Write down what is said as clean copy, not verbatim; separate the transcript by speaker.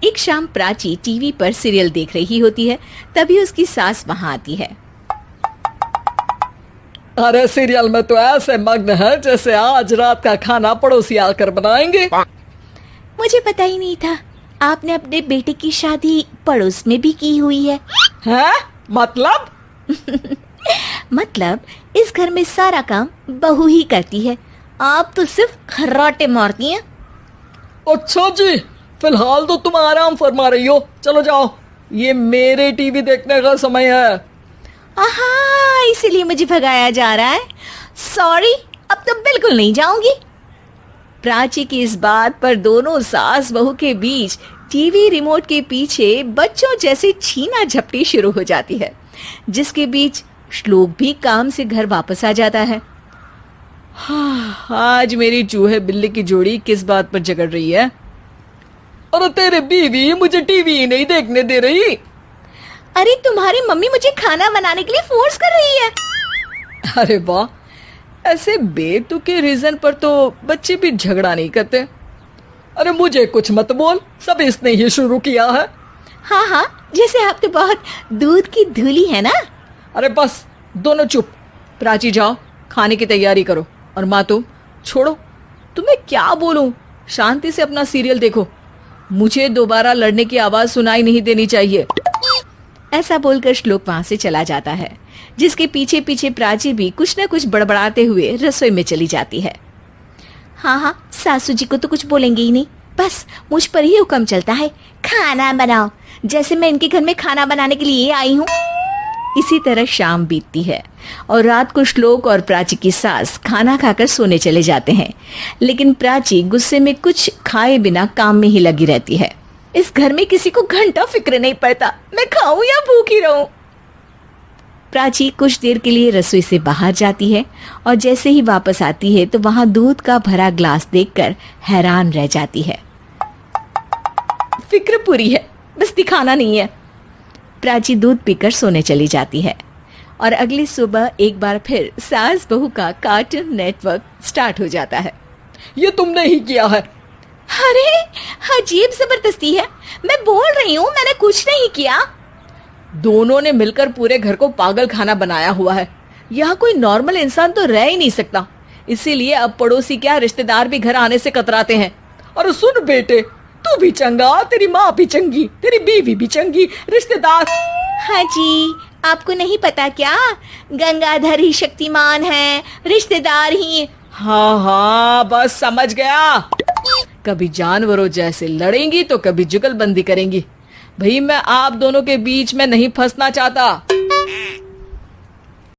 Speaker 1: एक शाम प्राची टीवी पर सीरियल देख रही होती है। तभी उसकी सास वहां आती है।
Speaker 2: अरे सीरियल में तो ऐसे मग्न है जैसे आज रात का खाना पड़ोसी आकर बनाएंगे।
Speaker 1: मुझे पता ही नहीं था आपने अपने बेटे की शादी पड़ोस में भी की हुई है।
Speaker 2: हैं? मतलब?
Speaker 1: मतलब इस घर में सारा काम बहू ही करती है, आप तो सिर्फ खर्राटे मारती हैं।
Speaker 2: अच्छा जी, फिलहाल तो तुम आराम फरमा रही हो, चलो जाओ, ये मेरे टीवी देखने का समय है।
Speaker 1: आहा, इसीलिए मुझे भगाया जा रहा है। सॉरी, अब तो बिल्कुल नहीं जाऊंगी। प्राची की इस बात पर दोनों सास बहू के बीच टीवी रिमोट के पीछे बच्चों जैसे छीना झपटी शुरू हो जाती है, जिसके बीच श्लोक भी काम से घर वापस आ जाता है। आज मेरी चूहे बिल्ली की जोड़ी किस बात पर झगड़ रही है?
Speaker 2: अरे तेरे बीवी मुझे टीवी ही नहीं देखने दे रही।
Speaker 1: अरे तुम्हारी मम्मी मुझे खाना बनाने के लिए फोर्स कर रही है।
Speaker 2: अरे वाह, ऐसे बेतुके रीजन पर तो बच्चे भी झगड़ा नहीं करते। अरे मुझे कुछ मत बोल, सब इसने ही शुरू किया है।
Speaker 1: हाँ हाँ, जैसे आप तो बहुत दूध की धूली है ना।
Speaker 2: अरे बस, दोनों चुप। प्राची जाओ, खाने की तैयारी करो। और माँ तुम छोड़ो, तुम्हें क्या बोलूं, शांति से अपना सीरियल देखो, मुझे दोबारा लड़ने की आवाज सुनाई नहीं देनी चाहिए। ऐसा बोलकर श्लोक वहां से चला जाता है, जिसके पीछे पीछे प्राची भी कुछ न कुछ बड़बड़ाते हुए रसोई में चली जाती है। हाँ हाँ, सासू जी को तो कुछ बोलेंगे ही नहीं, बस मुझ पर ही हुक्म चलता है, खाना बनाओ, जैसे मैं इनके घर में खाना बनाने के लिए आई हूँ। इसी तरह शाम बीतती है और रात को श्लोक और प्राची की सास खाना खाकर सोने चले जाते हैं, लेकिन प्राची गुस्से में कुछ खाए बिना काम में ही लगी रहती है। इस घर में किसी को घंटा फिक्र नहीं पड़ता, मैं खाऊं या भूखी रहूं। प्राची कुछ देर के लिए रसोई से बाहर जाती है और जैसे ही वापस आती है तो वहां दूध का भरा ग्लास देखकर हैरान रह जाती है। फिक्र पूरी है, बस दिखाना नहीं है। प्राची दूध पीकर सोने चली जाती है और अगली सुबह एक बार फिर सास बहू का कार्टून नेटवर्क स्टार्ट हो जाता है। ये तुमने ही किया है।
Speaker 1: अरे अजीब जबरदस्ती है, मैं बोल रही हूँ मैंने कुछ नहीं किया।
Speaker 2: दोनों ने मिलकर पूरे घर को पागल खाना बनाया हुआ है। यहाँ कोई नॉर्मल इंसान तो रह ही नहीं सकता, इसीलिए अब पड़ोसी क्या रिश्तेदार भी घर आने से कतराते हैं। और सुन बेटे, तू भी चंगा, तेरी माँ भी चंगी, तेरी बीवी भी चंगी, रिश्तेदार।
Speaker 1: हाँ जी, आपको नहीं पता क्या, गंगाधर ही शक्तिमान है, रिश्तेदार ही।
Speaker 2: हाँ हाँ, बस समझ गया। कभी जानवरों जैसे लड़ेंगी तो कभी जुगलबंदी करेंगी। भाई मैं आप दोनों के बीच में नहीं फंसना चाहता।